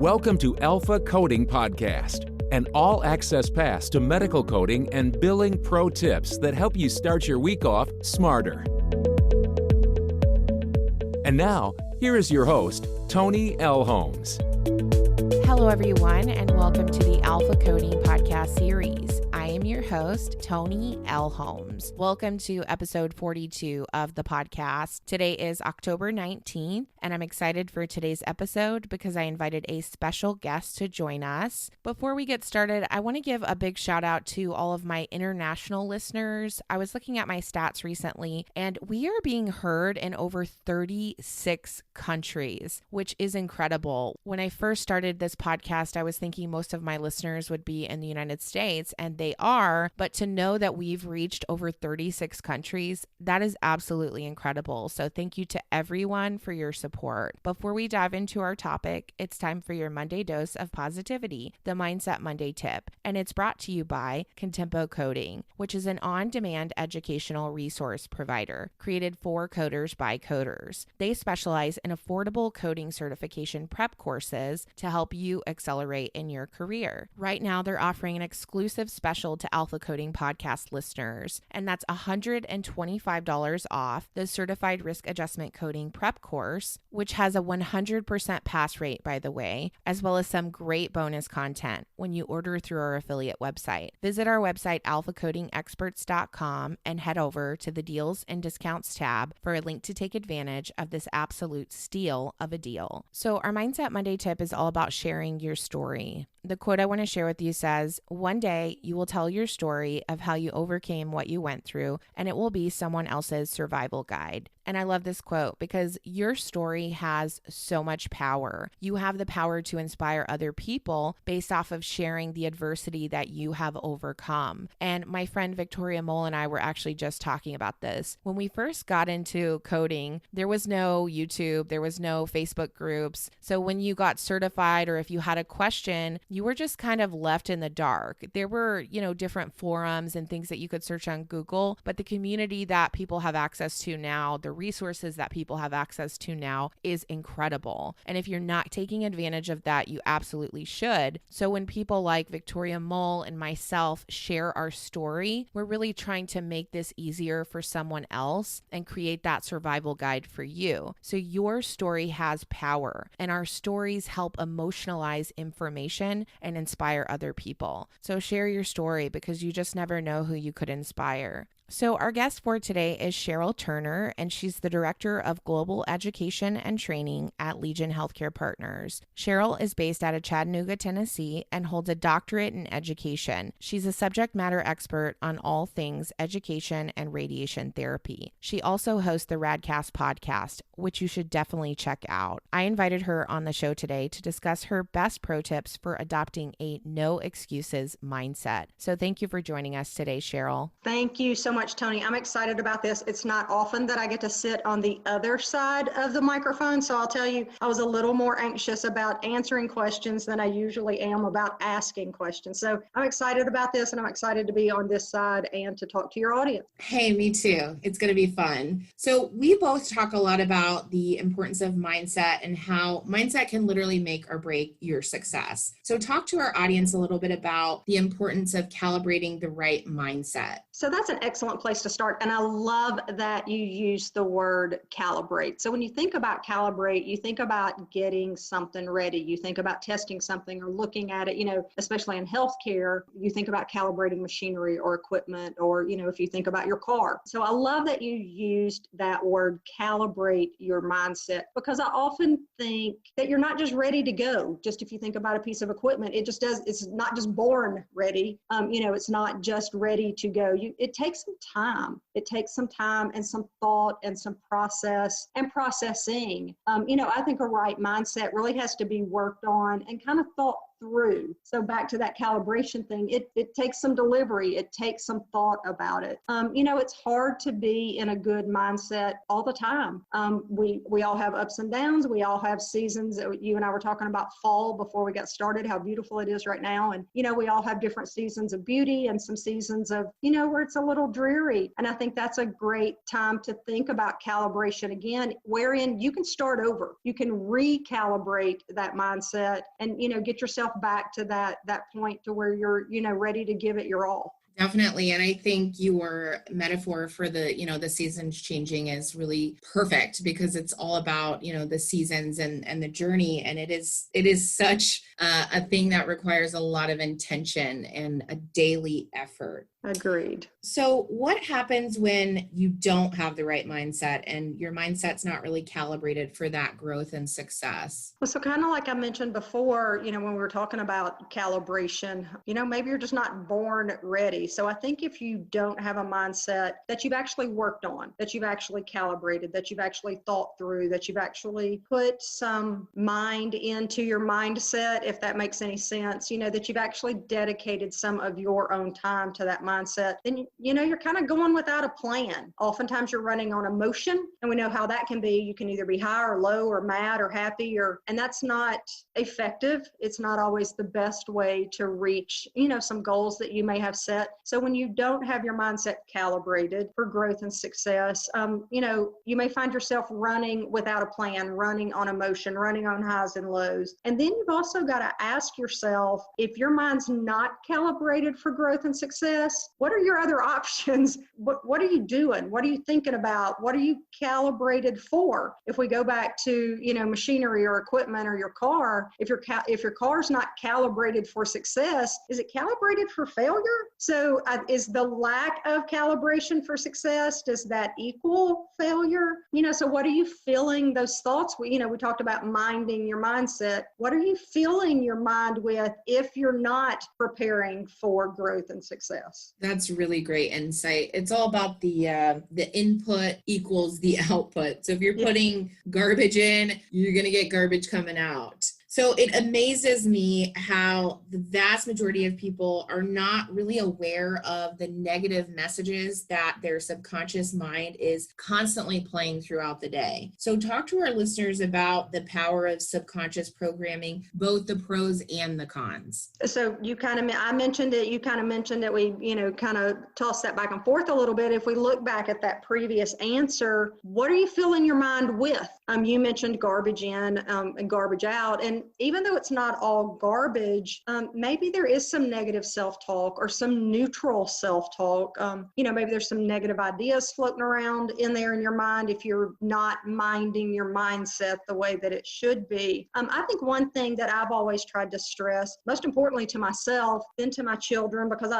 Welcome to Alpha Coding Podcast, an all-access pass to medical coding and billing pro tips that help you start your week off smarter. And now, here is your host, Toni Elhoms. Hello, everyone, and welcome to the Alpha Coding Podcast series. I am your host, Toni Elhoms. Welcome to episode 42 of the podcast. Today is October 19th, and I'm excited for today's episode because I invited a special guest to join us. Before we get started, I want to give a big shout out to all of my international listeners. I was looking at my stats recently, and we are being heard in over 36 countries, which is incredible. When I first started this podcast, I was thinking most of my listeners would be in the United States, and they are, but to know that we've reached over 36 countries, that is absolutely incredible. So thank you to everyone for your support. Before we dive into our topic, it's time for your Monday dose of positivity, the Mindset Monday tip, and it's brought to you by Contempo Coding, which is an on-demand educational resource provider created for coders by coders. They specialize in affordable coding certification prep courses to help you accelerate in your career. Right now, they're offering an exclusive special to Alpha Coding Podcast listeners, and that's $125 off the Certified Risk Adjustment Coding Prep course, which has a 100% pass rate, by the way, as well as some great bonus content when you order through our affiliate website. Visit our website, alphacodingexperts.com, and head over to the Deals and Discounts tab for a link to take advantage of this absolute steal of a deal. So our Mindset Monday tip is all about sharing your story. The quote I want to share with you says, "One day you will tell your story of how you overcame what you went through, and it will be someone else's survival guide." And I love this quote because your story has so much power. You have the power to inspire other people based off of sharing the adversity that you have overcome. And my friend Victoria Mole and I were actually just talking about this. When we first got into coding, there was no YouTube, there was no Facebook groups. So when you got certified or if you had a question, you were just kind of left in the dark. There were, different forums and things that you could search on Google, but the community that people have access to now, the resources that people have access to now is incredible. And if you're not taking advantage of that, you absolutely should. So when people like Victoria Mole and myself share our story, we're really trying to make this easier for someone else and create that survival guide for you. So your story has power, and our stories help emotionalize information and inspire other people. So share your story because you just never know who you could inspire. So our guest for today is Cheryl Turner, and she's the Director of Global Education and Training at Legion Healthcare Partners. Cheryl is based out of Chattanooga, Tennessee, and holds a doctorate in education. She's a subject matter expert on all things education and radiation therapy. She also hosts the Radcast podcast, which you should definitely check out. I invited her on the show today to discuss her best pro tips for adopting a no excuses mindset. So thank you for joining us today, Cheryl. Thank you so much, Toni. I'm excited about this. It's not often that I get to sit on the other side of the microphone, so I'll tell you, I was a little more anxious about answering questions than I usually am about asking questions. So I'm excited about this, and I'm excited to be on this side and to talk to your audience. Hey, me too. It's going to be fun. So we both talk a lot about the importance of mindset and how mindset can literally make or break your success. So talk to our audience a little bit about the importance of calibrating the right mindset. So that's an excellent place to start. And I love that you use the word calibrate. So when you think about calibrate, you think about getting something ready. You think about testing something or looking at it, especially in healthcare, you think about calibrating machinery or equipment, or, if you think about your car. So I love that you used that word calibrate your mindset, because I often think that you're not just ready to go. Just if you think about a piece of equipment, it's not just born ready. It's not just ready to go. It takes some time. It takes some time and some thought and some process and processing. I think a right mindset really has to be worked on and kind of thought through. So back to that calibration thing, it takes some delivery. It takes some thought about it. It's hard to be in a good mindset all the time. We all have ups and downs. We all have seasons. You and I were talking about fall before we got started, how beautiful it is right now. And, we all have different seasons of beauty and some seasons of, where it's a little dreary. And I think that's a great time to think about calibration again, wherein you can start over. You can recalibrate that mindset and, get yourself back to that point to where you're, ready to give it your all. Definitely. And I think your metaphor for the seasons changing is really perfect, because it's all about, the seasons and the journey. And it is such a thing that requires a lot of intention and a daily effort. Agreed. So what happens when you don't have the right mindset and your mindset's not really calibrated for that growth and success? Well, so kind of like I mentioned before, when we were talking about calibration, maybe you're just not born ready. So I think if you don't have a mindset that you've actually worked on, that you've actually calibrated, that you've actually thought through, that you've actually put some mind into your mindset, if that makes any sense, that you've actually dedicated some of your own time to that mindset, then you're kind of going without a plan. Oftentimes you're running on emotion, and we know how that can be. You can either be high or low or mad or happy, and that's not effective. It's not always the best way to reach, some goals that you may have set. So when you don't have your mindset calibrated for growth and success, you may find yourself running without a plan, running on emotion, running on highs and lows. And then you've also got to ask yourself, if your mind's not calibrated for growth and success, what are your other options? What are you doing? What are you thinking about? What are you calibrated for? If we go back to, machinery or equipment or your car, if your car's not calibrated for success, is it calibrated for failure? So is the lack of calibration for success, does that equal failure? So what are you filling those thoughts with? We talked about minding your mindset. What are you filling your mind with if you're not preparing for growth and success? That's really great insight. It's all about the input equals the output. So if you're putting garbage in, you're going to get garbage coming out. So it amazes me how the vast majority of people are not really aware of the negative messages that their subconscious mind is constantly playing throughout the day. So talk to our listeners about the power of subconscious programming, both the pros and the cons. So I mentioned it, you kind of mentioned that we, kind of toss that back and forth a little bit. If we look back at that previous answer, what are you filling your mind with? You mentioned garbage in and garbage out. And even though it's not all garbage, maybe there is some negative self-talk or some neutral self-talk. Maybe there's some negative ideas floating around in there in your mind if you're not minding your mindset the way that it should be. I think one thing that I've always tried to stress, most importantly to myself, then to my children, because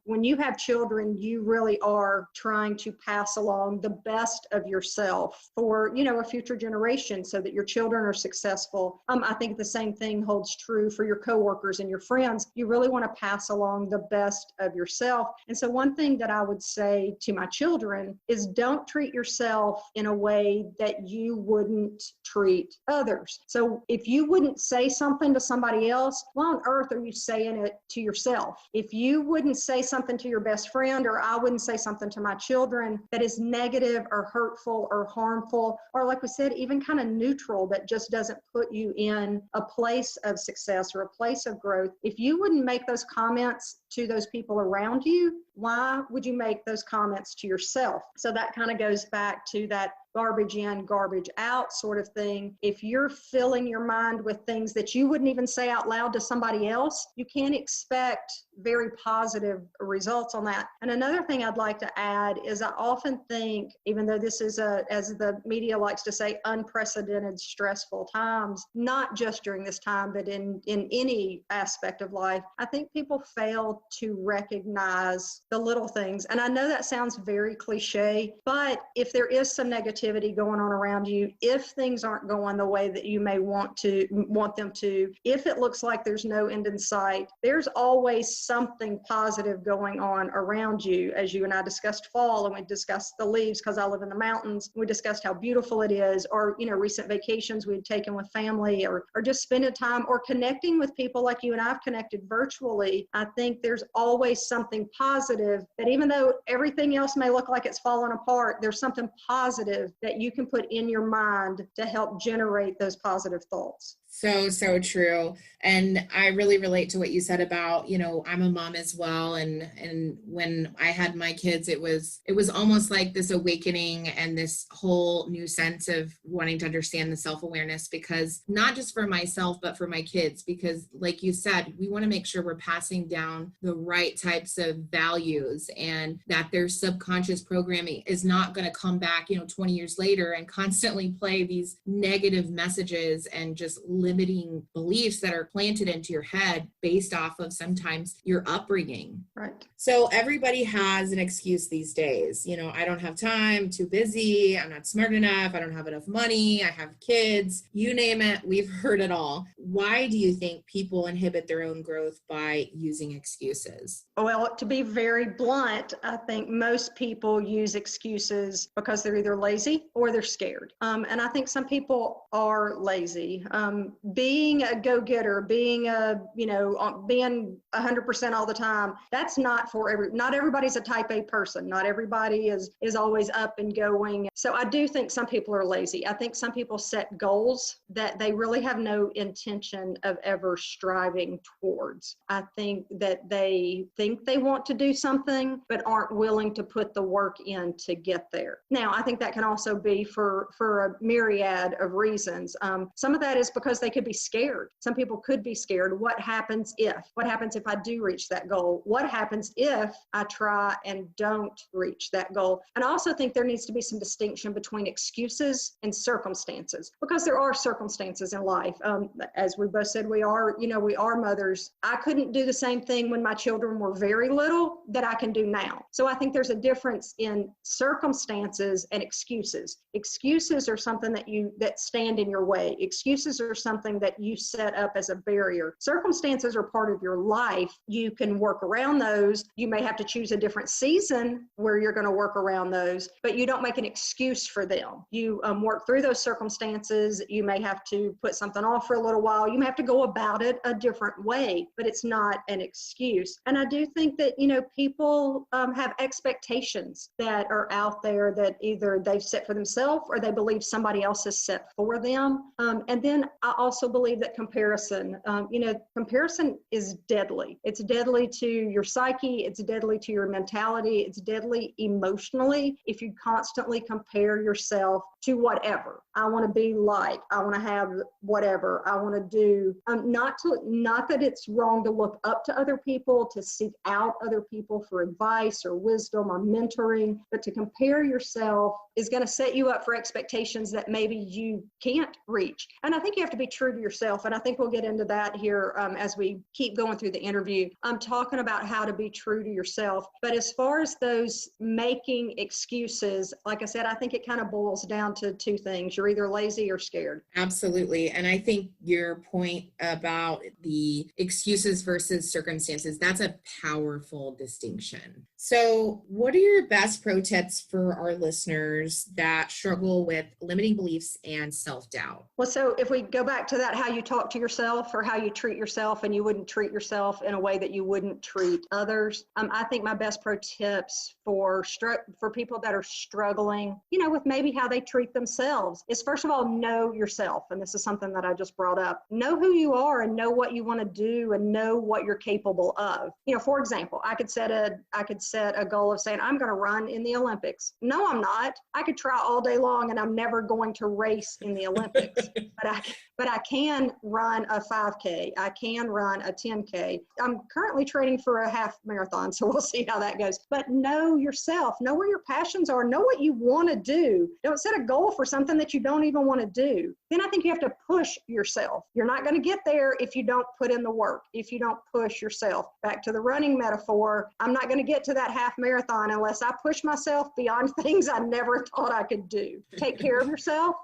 when you have children, you really are trying to pass along the best of yourself for, a future generation so that your children are successful. I think the same thing holds true for your coworkers and your friends. You really want to pass along the best of yourself. And so one thing that I would say to my children is don't treat yourself in a way that you wouldn't treat others. So if you wouldn't say something to somebody else, why on earth are you saying it to yourself? If you wouldn't say something to your best friend, or I wouldn't say something to my children that is negative or hurtful or harmful, or like we said, even kind of neutral, that just doesn't put you in a place of success or a place of growth, if you wouldn't make those comments to those people around you, why would you make those comments to yourself? So that kind of goes back to that garbage in, garbage out sort of thing. If you're filling your mind with things that you wouldn't even say out loud to somebody else, you can't expect very positive results on that. And another thing I'd like to add is I often think, even though this is as the media likes to say, unprecedented stressful times, not just during this time, but in any aspect of life, I think people fail able to recognize the little things. And I know that sounds very cliche, but if there is some negativity going on around you, if things aren't going the way that you may want them to, if it looks like there's no end in sight, there's always something positive going on around you. As you and I discussed fall, and we discussed the leaves because I live in the mountains. We discussed how beautiful it is, or, recent vacations we'd taken with family, or just spending time or connecting with people like you and I've connected virtually. I think there's always something positive, that even though everything else may look like it's falling apart, there's something positive that you can put in your mind to help generate those positive thoughts. So true. And I really relate to what you said about, I'm a mom as well. And when I had my kids, it was almost like this awakening and this whole new sense of wanting to understand the self-awareness, because not just for myself, but for my kids, because like you said, we want to make sure we're passing down the right types of values, and that their subconscious programming is not going to come back, 20 years later and constantly play these negative messages and just limiting beliefs that are planted into your head based off of sometimes your upbringing. Right. So everybody has an excuse these days. I don't have time, too busy, I'm not smart enough, I don't have enough money, I have kids, you name it, we've heard it all. Why do you think people inhibit their own growth by using excuses? Well, to be very blunt, I think most people use excuses because they're either lazy or they're scared. And I think some people are lazy. Being a go-getter, being 100% all the time, that's not for not everybody's a type A person. Not everybody is always up and going. So I do think some people are lazy. I think some people set goals that they really have no intention of ever striving towards. I think that they think they want to do something, but aren't willing to put the work in to get there. Now, I think that can also be for a myriad of reasons. Some of that is because they could be scared. Some people could be scared. What happens if? What happens if I do reach that goal? What happens if I try and don't reach that goal? And I also think there needs to be some distinction between excuses and circumstances, because there are circumstances in life. As we both said, we are mothers. I couldn't do the same thing when my children were very little that I can do now. So I think there's a difference in circumstances and excuses. Excuses are something that stand in your way. Excuses are something that you set up as a barrier. Circumstances are part of your life. You can work around those. You may have to choose a different season where you're going to work around those, but you don't make an excuse for them. You work through those circumstances. You may have to put something off for a little while. You may have to go about it a different way, but it's not an excuse. And I do think that, people have expectations that are out there that either they've set for themselves or they believe somebody else has set for them. And then I also believe that comparison is deadly. It's deadly to your psyche. It's deadly to your mentality. It's deadly emotionally if you constantly compare yourself to whatever. I want to be like, I want to have whatever I want to do. Not that it's wrong to look up to other people, to seek out other people for advice or wisdom or mentoring, but to compare yourself is going to set you up for expectations that maybe you can't reach. And I think you have to be true to yourself. And I think we'll get into that here as we keep going through the interview. I'm talking about how to be true to yourself. But as far as those making excuses, like I said, I think it kind of boils down to two things. You're either lazy or scared. Absolutely. And I think your point about the excuses versus circumstances, that's a powerful distinction. So what are your best pro tips for our listeners that struggle with limiting beliefs and self-doubt? Well, so if we go back to that, how you talk to yourself or how you treat yourself, and you wouldn't treat yourself in a way that you wouldn't treat others. I think my best pro tips for people that are struggling, with maybe how they treat themselves is, first of all, know yourself. And this is something that I just brought up. Know who you are and know what you want to do and know what you're capable of. For example, I could set a goal of saying, I'm going to run in the Olympics. No, I'm not. I could try all day long and I'm never going to race in the Olympics, but I can run a 5K. I can run a 10K. I'm currently training for a half marathon, so we'll see how that goes. But know yourself, know where your passions are, know what you want to do. Don't set a goal for something that you don't even want to do. Then I think you have to push yourself. You're not going to get there if you don't put in the work, if you don't push yourself. Back to the running metaphor, I'm not going to get to that half marathon unless I push myself beyond things I never thought I could do. Take care of yourself.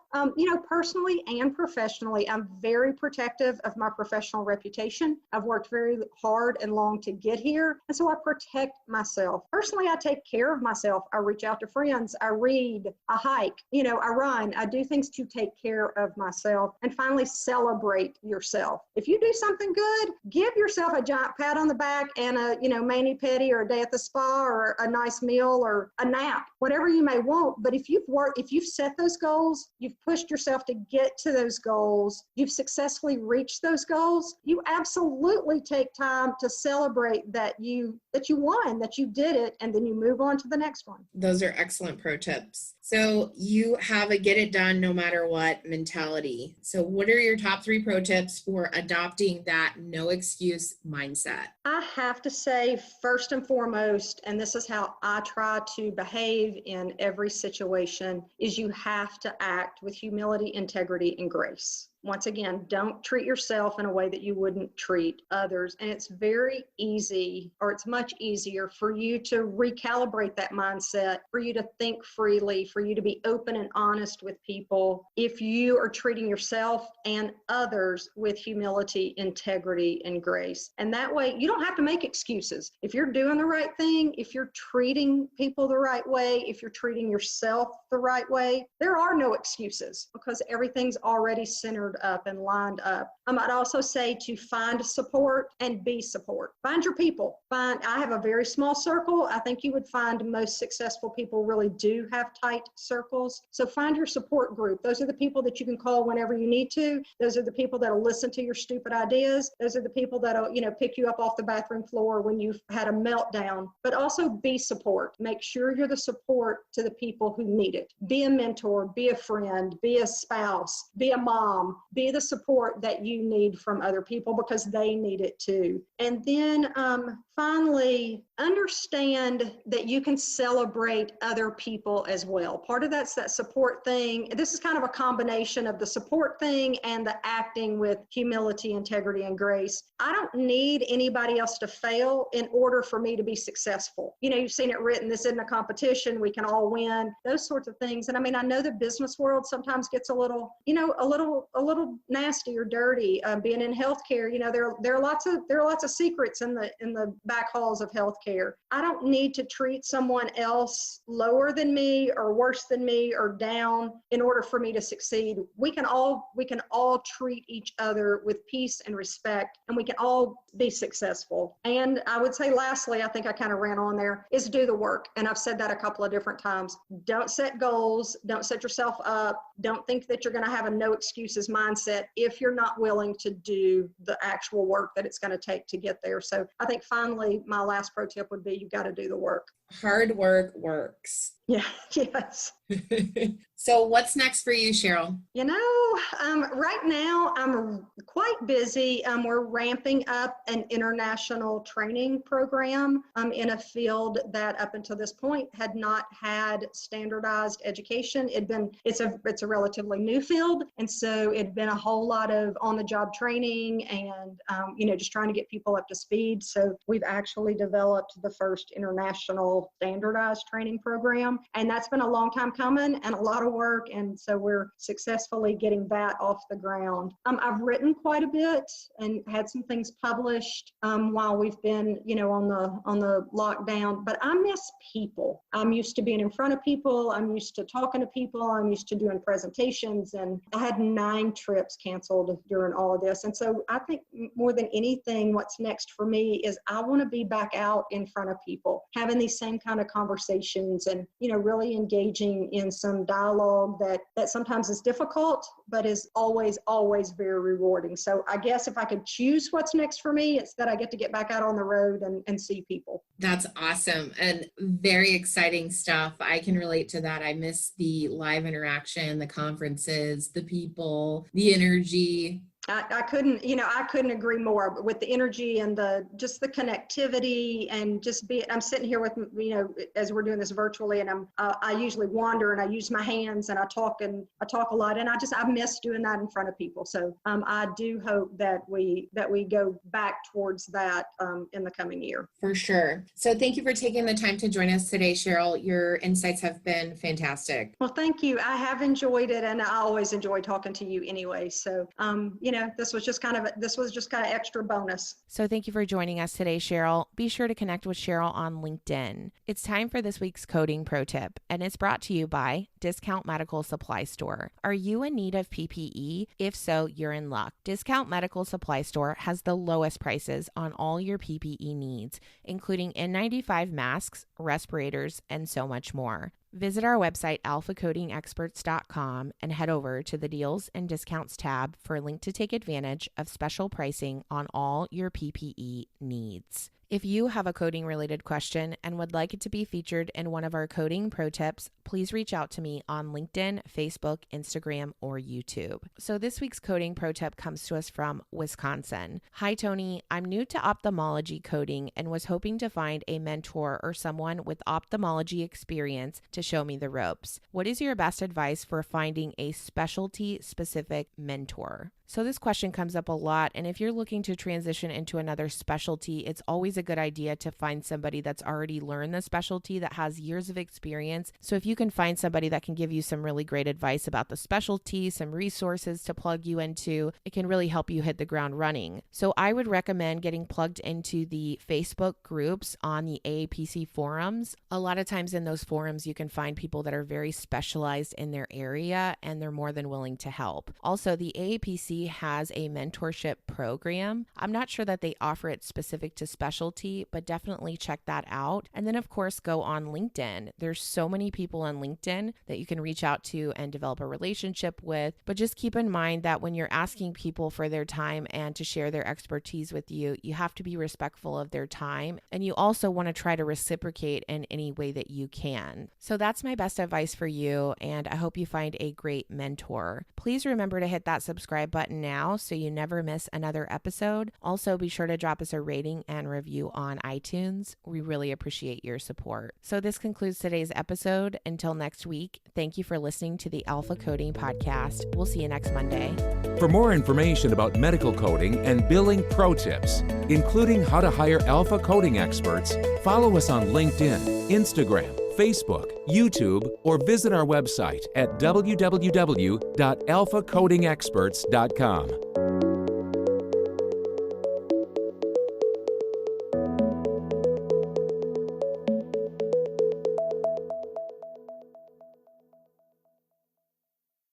Personally and professionally, I'm very protective of my professional reputation. I've worked very hard and long to get here, and so I protect myself. Personally, I take care of myself. I reach out to friends. I read. I hike. I run. I do things to take care of myself. And finally, celebrate yourself. If you do something good, give yourself a giant pat on the back and a mani-pedi or a day at the spa or a nice meal or a nap, whatever you may want. But if you've set those goals, you've pushed yourself to get to those goals, you've successfully reached those goals, you absolutely take time to celebrate that you won, that you did it, and then you move on to the next one. Those are excellent pro tips. So you have a get it done no matter what mentality. So what are your top 3 pro tips for adopting that no excuse mindset? I have to say, first and foremost, and this is how I try to behave in every situation, is you have to act with humility, integrity, and grace. Once again, don't treat yourself in a way that you wouldn't treat others. And it's very easy, or it's much easier for you to recalibrate that mindset, for you to think freely, for you to be open and honest with people if you are treating yourself and others with humility, integrity, and grace. And that way, you don't have to make excuses. If you're doing the right thing, if you're treating people the right way, if you're treating yourself the right way, there are no excuses because everything's already centered up and lined up. I might also say to find support and be support. Find your people. I have a very small circle. I think you would find most successful people really do have tight circles. So find your support group. Those are the people that you can call whenever you need to. Those are the people that'll listen to your stupid ideas. Those are the people that'll, pick you up off the bathroom floor when you've had a meltdown. But also be support. Make sure you're the support to the people who need it. Be a mentor, be a friend, be a spouse, be a mom. Be the support that you need from other people because they need it too. And then finally, understand that you can celebrate other people as well. Part of that's that support thing. This is kind of a combination of the support thing and the acting with humility, integrity, and grace. I don't need anybody else to fail in order for me to be successful. You've seen it written, this isn't a competition, we can all win, those sorts of things. And I know the business world sometimes gets a little nasty or dirty. Being in healthcare, there are lots of secrets in the back halls of healthcare. I don't need to treat someone else lower than me or worse than me or down in order for me to succeed. We can all treat each other with peace and respect, and we can all be successful. And I would say lastly, I think I kind of ran on there, is do the work. And I've said that a couple of different times. Don't set goals. Don't set yourself up. Don't think that you're going to have a no excuses mindset if you're not willing to do the actual work that it's going to take to get there. So I think finally, my last pro tip would be you've got to do the work. Hard work works. Yeah, yes. So what's next for you, Cheryl? Right now I'm quite busy. We're ramping up an international training program in a field that up until this point had not had standardized education. It's a relatively new field, and so it'd been a whole lot of on-the-job training and just trying to get people up to speed. So we've actually developed the first international standardized training program, and that's been a long time coming and a lot of work, and so we're successfully getting that off the ground. I've written quite a bit and had some things published while we've been on the lockdown, but I miss people. I'm used to being in front of people. I'm used to talking to people. I'm used to doing presentations, and I had 9 trips canceled during all of this. And so I think more than anything, what's next for me is I want to be back out in front of people, having these same kind of conversations and, really engaging in some dialogue that sometimes is difficult, but is always, always very rewarding. So I guess if I could choose what's next for me, it's that I get to get back out on the road and see people. That's awesome and very exciting stuff. I can relate to that. I miss the live interaction, the conferences, the people, the energy. I couldn't agree more with the energy and just the connectivity and I'm sitting here with, as we're doing this virtually, and I usually wander and I use my hands and I talk a lot, and I miss doing that in front of people. So I do hope that we go back towards that in the coming year. For sure. So thank you for taking the time to join us today, Cheryl. Your insights have been fantastic. Well, thank you. I have enjoyed it, and I always enjoy talking to you anyway. So, this was just kind of extra bonus. So thank you for joining us today, Cheryl. Be sure to connect with Cheryl on LinkedIn. It's time for this week's coding pro tip, and it's brought to you by Discount Medical Supply Store. Are you in need of PPE? If so, you're in luck. Discount Medical Supply Store has the lowest prices on all your PPE needs, including N95 masks, respirators, and so much more. Visit our website, alphacodingexperts.com, and head over to the Deals and Discounts tab for a link to take advantage of special pricing on all your PPE needs. If you have a coding related question and would like it to be featured in one of our coding pro tips, please reach out to me on LinkedIn, Facebook, Instagram, or YouTube. So this week's coding pro tip comes to us from Wisconsin. Hi, Toni. I'm new to ophthalmology coding and was hoping to find a mentor or someone with ophthalmology experience to show me the ropes. What is your best advice for finding a specialty specific mentor? So this question comes up a lot, and if you're looking to transition into another specialty, it's always a good idea to find somebody that's already learned the specialty, that has years of experience. So if you can find somebody that can give you some really great advice about the specialty, some resources to plug you into, it can really help you hit the ground running. So I would recommend getting plugged into the Facebook groups on the AAPC forums. A lot of times in those forums, you can find people that are very specialized in their area, and they're more than willing to help. Also, the AAPC has a mentorship program. I'm not sure that they offer it specific to specialty, but definitely check that out. And then of course, go on LinkedIn. There's so many people on LinkedIn that you can reach out to and develop a relationship with. But just keep in mind that when you're asking people for their time and to share their expertise with you, you have to be respectful of their time. And you also want to try to reciprocate in any way that you can. So that's my best advice for you. And I hope you find a great mentor. Please remember to hit that subscribe button now so you never miss another episode. Also, be sure to drop us a rating and review on iTunes. We really appreciate your support. So this concludes today's episode. Until next week, thank you for listening to the Alpha Coding Podcast. We'll see you next Monday. For more information about medical coding and billing pro tips, including how to hire Alpha coding experts, follow us on LinkedIn, Instagram, Facebook, YouTube, or visit our website at www.alphacodingexperts.com.